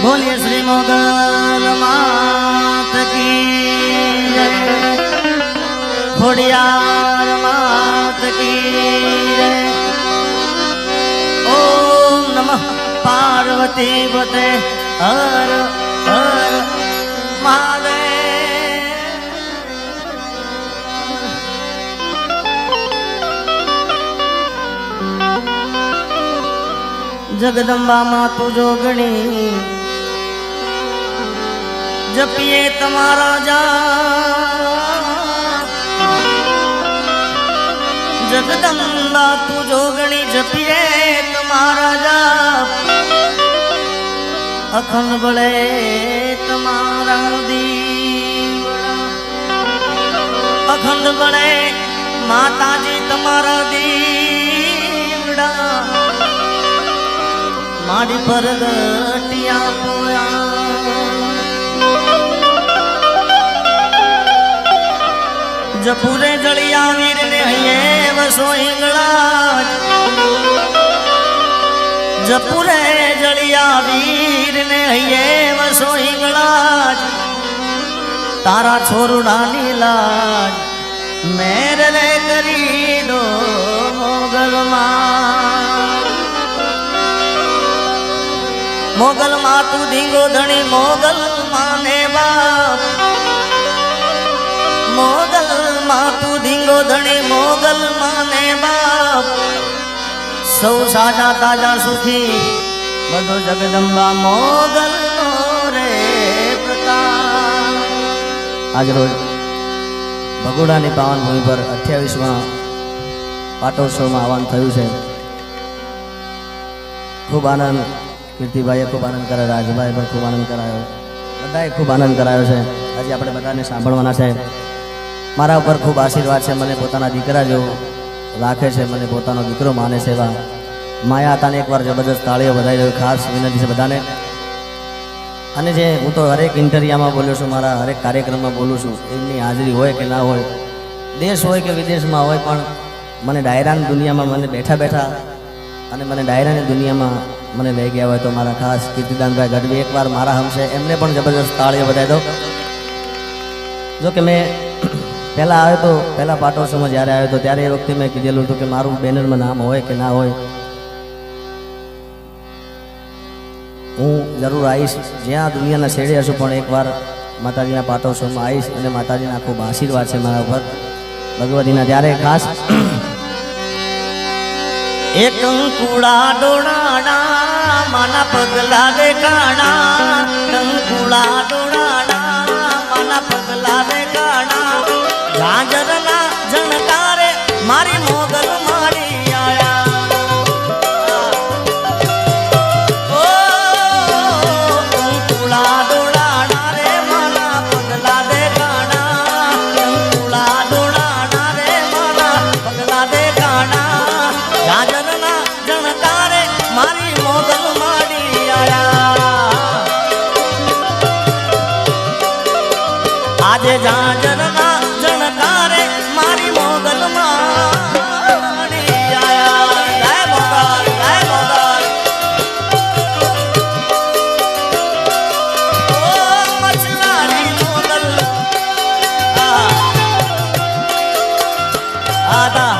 बोलिए श्री मोगल मात की जय, खोड़ियार मात की जय। ओम नमः पार्वती पते हर हर महादेव। जगदम्बा मातु जोगणी जपिए तुम्हारा जाप, जगदम्बा तू जोगणी जपिए तुम्हारा जाप। अखंड बड़े तुम्हारा दीवड़ा, अखंड बड़े माता जी तुम्हारा दीवड़ा। माड़ी पर गटिया पोया जपूरे जड़िया वीर ने हये वसो हिंगड़ा, जपूरे जड़िया वीर ने हये वसो हिंगड़ा। तारा छोरुड़ा नीलाज मेरे रे करी दो मोगल मोगल मातू धींगो धनी मोगल माने बाप, मोगल मातू धींगो धनी मोगल माने बाप। सौ साजा ताजा सुखी बधो जगदम्बा मोगल रे प्रताप। आज रोज ભગોડાની પાવન ભૂમિ પર 28મા પાટોત્સવમાં આવવાનું થયું છે। ખૂબ આનંદ, કીર્તિભાઈએ ખૂબ આનંદ કરાયો, રાજભાઈ પણ ખૂબ આનંદ કરાયો, બધાએ ખૂબ આનંદ કરાયો છે। આજે આપણે બધાને સાંભળવાના છે। મારા ઉપર ખૂબ આશીર્વાદ છે, મને પોતાના દીકરા જેવો રાખે છે, મને પોતાનો દીકરો માને છે। એવા માયા હતાને એકવાર જબરદસ્ત તાળીઓ બધાઈ રહ્યો, ખાસ વિનંતી છે બધાને। અને જે હું તો હરેક ઇન્ટરવ્યુમાં બોલું છું, મારા હરેક કાર્યક્રમમાં બોલું છું, એમની હાજરી હોય કે ના હોય, દેશ હોય કે વિદેશમાં હોય, પણ મને ડાયરાની દુનિયામાં મને બેઠા બેઠા અને મને ડાયરાની દુનિયામાં મને લઈ ગયા હોય તો મારા ખાસ કીર્તિદાનભાઈ ગઢવી એકવાર મારા હમશે, એમને પણ જબરદસ્ત તાળીઓ બધાઈ દો। જો કે મેં પહેલાં આવ્યો તો, પહેલાં પાટોત્સવમાં જ્યારે આવ્યો તો ત્યારે એ વખતે મેં કીધેલું હતું કે મારું બેનરમાં નામ હોય કે ના હોય, હું જરૂર આવીશ, જ્યાં દુનિયાના છેડે હશું, પણ એકવાર માતાજીના પાટોત્સવમાં આવીશ અને માતાજીના ખૂબ આશીર્વાદ છે મારા ઉપર ભગવતીના। ત્યારે ખાસ એક કંકુડા ડોળાડા માના પગલા દેખાડા, કંકુડા ડોળાડા માના પગલા દેખાડા। ઝાંઝરના ઝણકારે મારી મોગલ માડી આયા, ઓ કંકુડા ડોળાડા રે માના પગલા દેખાડા, કંકુડા ડોળાડા રે માના પગલા દેખાડા। ઝાંઝરના ઝણકારે મારી મોગલ માડી આયા, આજે ઝાંઝરના ઝણકારે મારી મોગલ માડી આયા। જય મોગલ, જય મોગલ। ઓ મચલાની મોગલ આદા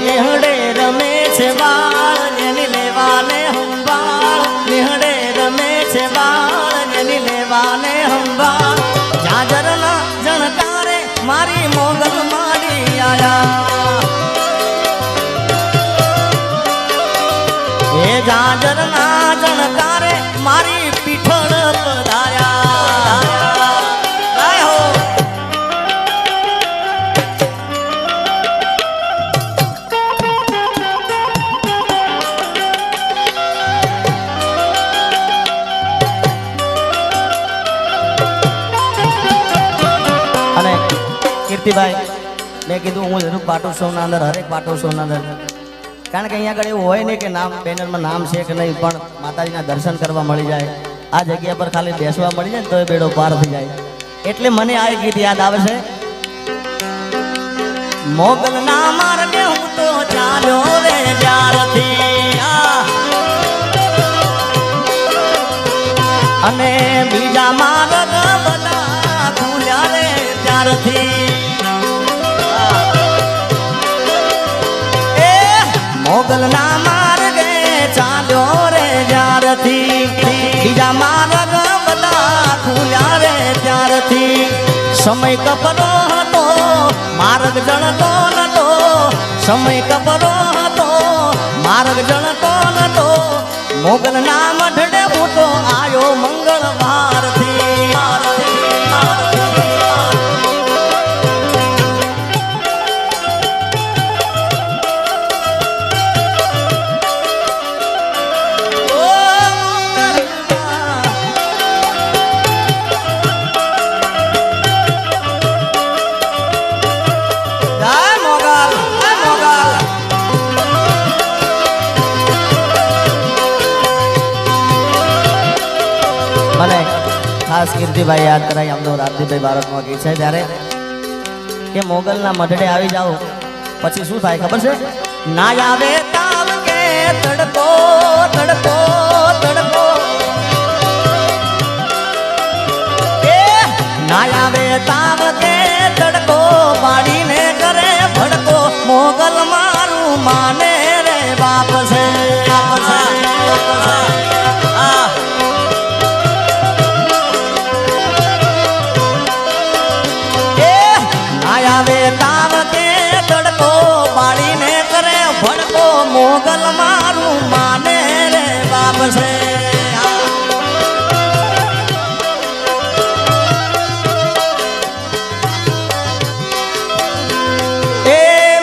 निहड़े रमे छे बाल जनी लेवाने हम बाल, निहड़े रमे छे बाल जनी लेवाने हम बाल। झांझरना झणकारे मारी मोगल माड़ी आया, ये झांझरना झणकारे मारी पीठड़ पधार्या। અને કીર્તિભાઈ મેં કીધું હું જરૂર પાટોત્સવના અંદર, હરેક પાટોત્સવના અંદર, કારણ કે અહીંયા આગળ એવું હોય નહીં કે નામ બેનરમાં નામ છે કે નહીં, પણ માતાજીના દર્શન કરવા મળી જાય, આ જગ્યા પર ખાલી બેસવા મળી જાય ને તો એ બેડો પાર થઈ જાય. એટલે મને આ ગીત યાદ આવે છે. મોગલ ના માર્ગે હું તો ચાલ્યો રે જ્યારથી, અને બીજા માર્ગ બધા ખુલ્યા રે ત્યારથી. મોગલ ના માર્ગે ચાલ્યો રે જ્યારથી, બીજા માર્ગ બધા ખુલ્યા રે ત્યારથી. સમય કપરો હતો માર્ગ જણતો નતો, સમય કપરો હતો માર્ગ જણતો નતો. મોગલ ના મઢડે હું તો આયો મંગળવારથી. મને ખાસ કીર્તિભાઈ યાદ કરાય આમ તો રાજદીપભાઈ ભારતમાં ગઈ છે ત્યારે કે મોગલના મઢડે આવી જાઓ પછી શું થાય ખબર છે? ના આવે તાવ કે તડકો તડકો તડકો, એ ના આવે તાવ કે તડકો, પાડીને કરે ભડકો. મોગલ મારું માને રે બાપ છે, બાપ છે. આવે તાવ કે તડકો, પાડીને કરે ભડકો. મોગલ મારું માને રે બાપ છે. એ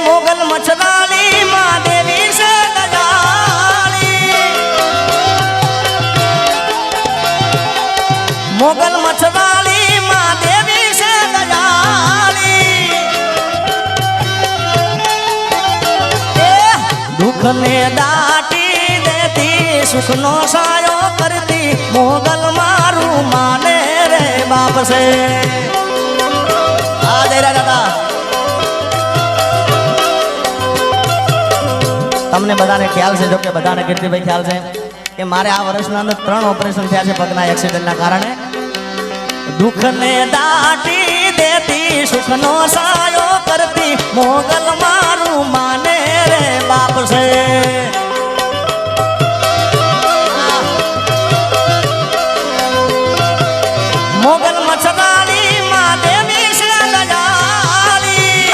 મોગલ મછરાણી માં દેવી છે દયાળી, મોગલ મછરાણી માં દેવી છે દયાળી. દુઃખને દાટી દેતી સુખનો સાયો કરતી. મોગલ મારું માને રે બાપ છે. આ દેરા દાદા તમને બધાને ખ્યાલ છે, જો કે બધાને કીર્તિભાઈ ખ્યાલ છે કે મારે આ વર્ષના અંદર 3 ઓપરેશન થયા છે પગના એક્સિડન્ટના કારણે. દુઃખને દાટી દેતી સુખનો સાયો કરતી. મોગલ મારું માને રે બાપ છે. મોગલ મછરાણી માં દેવી છે દયાળી,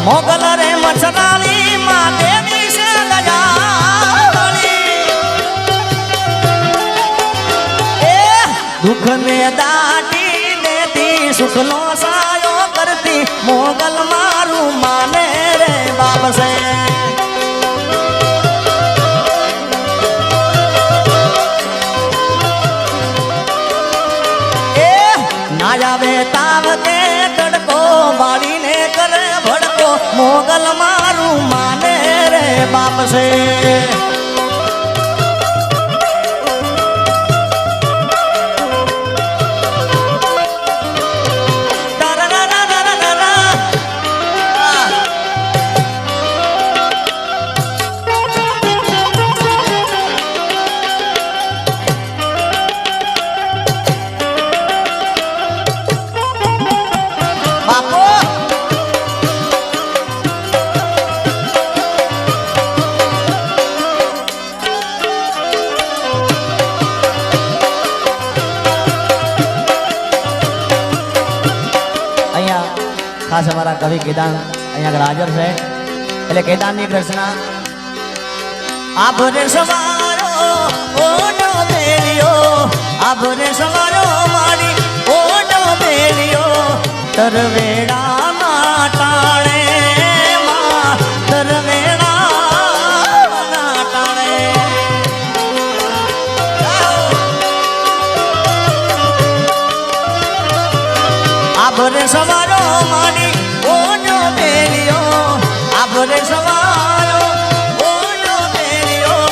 મોગલ રે મછરાણી માં દેવી છે દયાળી. એ દુઃખને દાટી દેતી સુખનો સાયો કરતી. મોગલ મારું માને રે બાપ છે. એ ના આવે તાવ કે તડકો, બાળીને કરે ભડકો. મોગલ મારું માને રે બાપ છે. ખાસ અમારા કવિ કેદાન અહીંયા આગળ હાજર છે, એટલે કેદાનની એક રચના. આભરે સવારો ઓનો બેલિયો, આભરે સવારો મારી ઓનો બેલિયો. તરવેડામાં ટાણે માં, તરવેડામાં ટાણે. આભરે સવારો મારી ઓનો બેલિયો, આભરે સવારો ઓનો બેલિયો.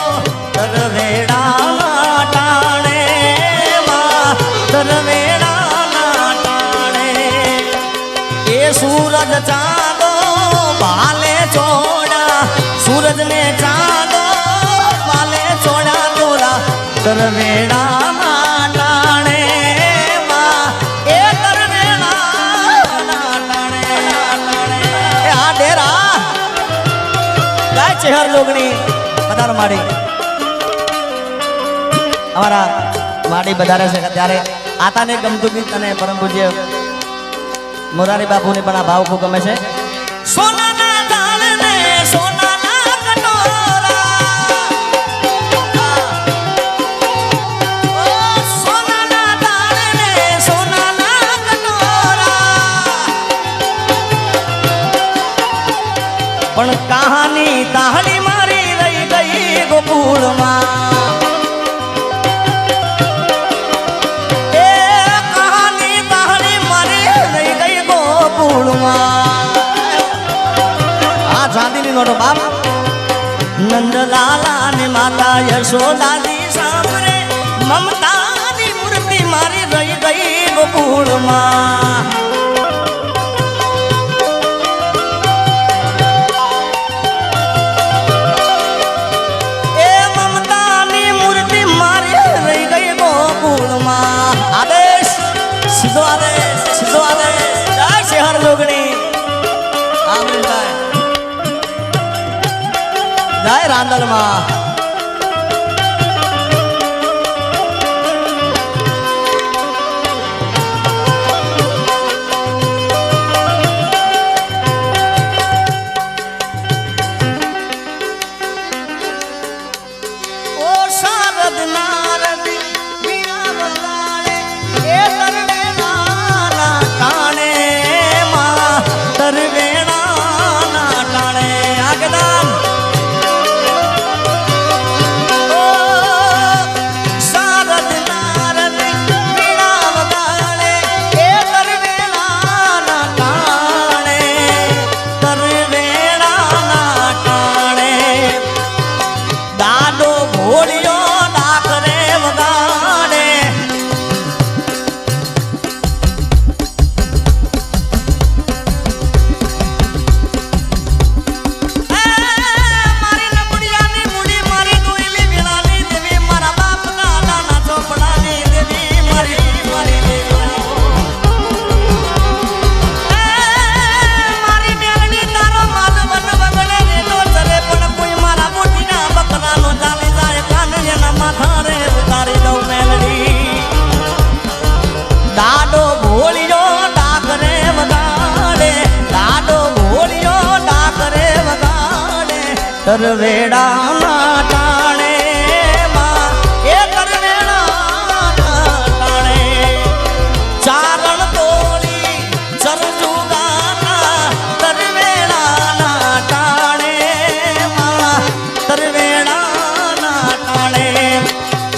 ચાંદો ભાલે છોડા સૂરજ ને ચાંદો ભાલે છોડા તોરા તરવેડા ટાણે માં એ તરવેડા ટાણે આ ડેરા ગાય ચહેર લોગણી પધાર માડી અમારા માડી બધારે છે ત્યારે આતાને ગમતું ગીત અને પરમ પૂજ્ય મોરારી બાપુને પણ આ ભાવ ખૂબ ગમે છે. સોનાના દાળને સોનાના કટોરા ઓ સોનાના દાળને સોનાના કટોરા પણ કહાની તાહડી મારી રહી ગઈ ગોકુળમાં નોટો બાપ નંદલાલા ને માતા યશોદાજી સાંભળે મમતાની મૂર્તિ મારી રહી ગઈ ગોકુળમાં એ મમતાની મૂર્તિ મારી રહી ગઈ ગોકુળમાં આદેશ સીધો આદેશ જય શહેર જોગણી આમરીભાઈ જય રાંદલમાં ઓ શારદ નારદ વીણા વગાડે એ તરવેણાના ટાણે માં તરવેણાના ટાણે આગદાન તરવેડાના ટાણે માં એ તરવેડાના ટાણે ચારણ તોડી ચરજુ ગાના તરવેડાના ટાણે માં તરવેડાના ટાણે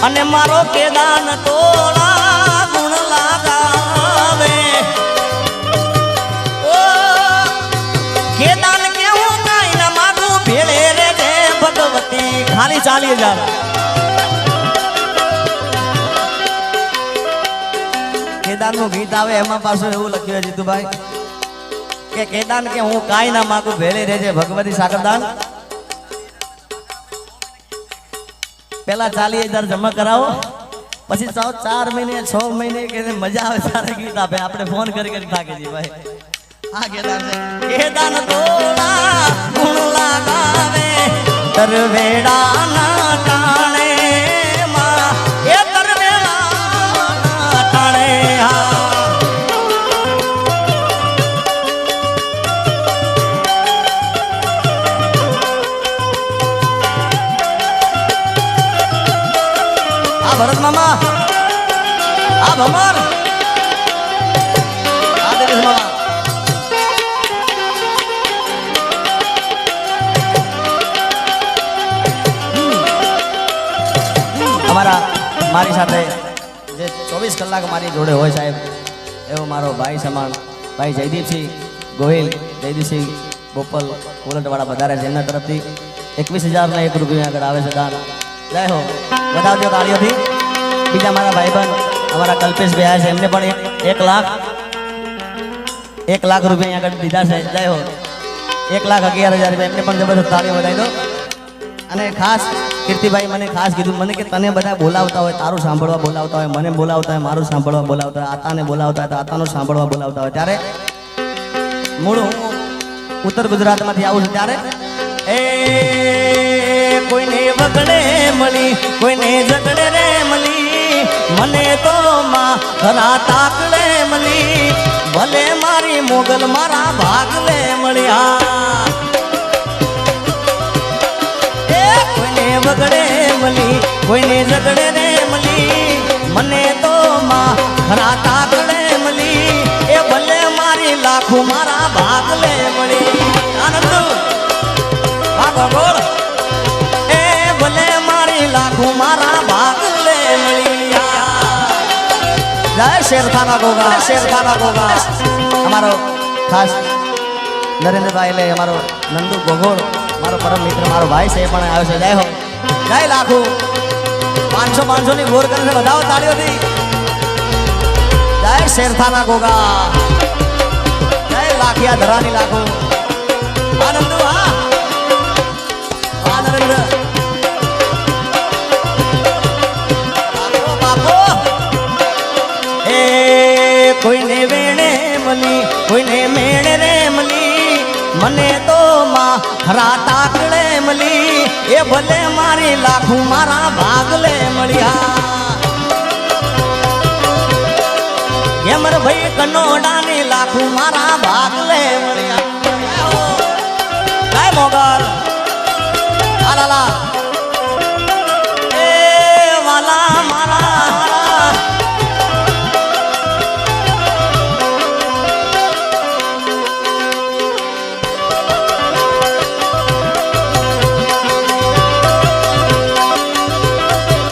અને મારો કેદાન તોળા ગુણ લાગાવે ઓ કેદાન ખાલી 40,000 કેદાર નું ગીત આવે એમાં પાછું એવું લખ્યું છે જીતુભાઈ કે કેદાન કે હું કાંઈ ના માગું ભેળે રહેજે ભગવતી સાગરદાન પેલા 40,000 જમા કરાવો પછી 4 મહિને 6 મહિને કે મજા આવે ત્યારે ગીત આપે આપણે ફોન કરી થાકી જઈએ ભાઈ આ કેદાન છે કેદાન તોલા ગુણ લાગાવે તરવેડાના ટાણે માં એ તરવેડાના ટાણે આ ભરત મામા આ ભમર આ દેવેશ મામા અમારા મારી સાથે જે 24 કલાક મારી જોડે હોય સાહેબ એવો મારો ભાઈ સમાન ભાઈ જયદીપસિંહ ગોહિલ જયદીપસિંહ ગોપલ કોલટવાળા વધારે છે એમના તરફથી 21,001 રૂપિયા આગળ આવે છે દાન જય હો વધાવજો તાળીઓથી બીજા મારા ભાઈબંધ અમારા કલ્પેશભાઈ આવ્યા છે એમને પણ 1 લાખ 1 લાખ રૂપિયા અહીંયા આગળ દીધા છે. જય હો. 1,11,000 રૂપિયા એમને પણ જબરદસ્ત તાળી વધાવી દો. અને ખાસ કીર્તિભાઈ મને ખાસ કીધું મને કે તને બધા બોલાવતા હોય તારું સાંભળવા બોલાવતા હોય મને બોલાવતા હોય મારું સાંભળવા બોલાવતા હોય આતાને બોલાવતા હોય તો આતાનું સાંભળવા બોલાવતા હોય ત્યારે મૂળ હું ઉત્તર ગુજરાતમાંથી આવું છું ત્યારે એ કોઈને વગડે મળી કોઈને ઝગડે રે મળી મને તો માં ખરા તાકડે મળી ભલે મારી મોગલ મારા ભાગલે મળ્યા કોઈને વગડે મળી કોઈને ઝગડે રે મળી મને તો માં ખરા તાકડે મળી એ ભલે મારી લાખો મારા ભાગલે મળી આનંદ ભાગોળ એ ભલે મારી લાખો મારા ભાગલે મળી જય શેરખાના ગોગા શેરખાના ગોગા અમારો ખાસ નરેન્દ્રભાઈ લે અમારો નંદુ ગોગોળ મારો પરમ મિત્ર મારો ભાઈ છે પણ આવ્યો છે. જય હો જય લાખો 500 ની ગોર કરે છે બધાઓ તાળીઓથી જય શેરખાના ગોગા જય લાખિયા ધરાની લાખો આનંદ હા નરેન્દ્ર બાપો એ કોઈને વેણે મળી કોઈને મેણે રે મળી મને તો માં ખરા તાકડે મળી એ ભલે મારી લાખો મારા ભાગલે મળ્યા એમર ભાઈ કનોડાની લાખો મારા ભાગલે મળ્યા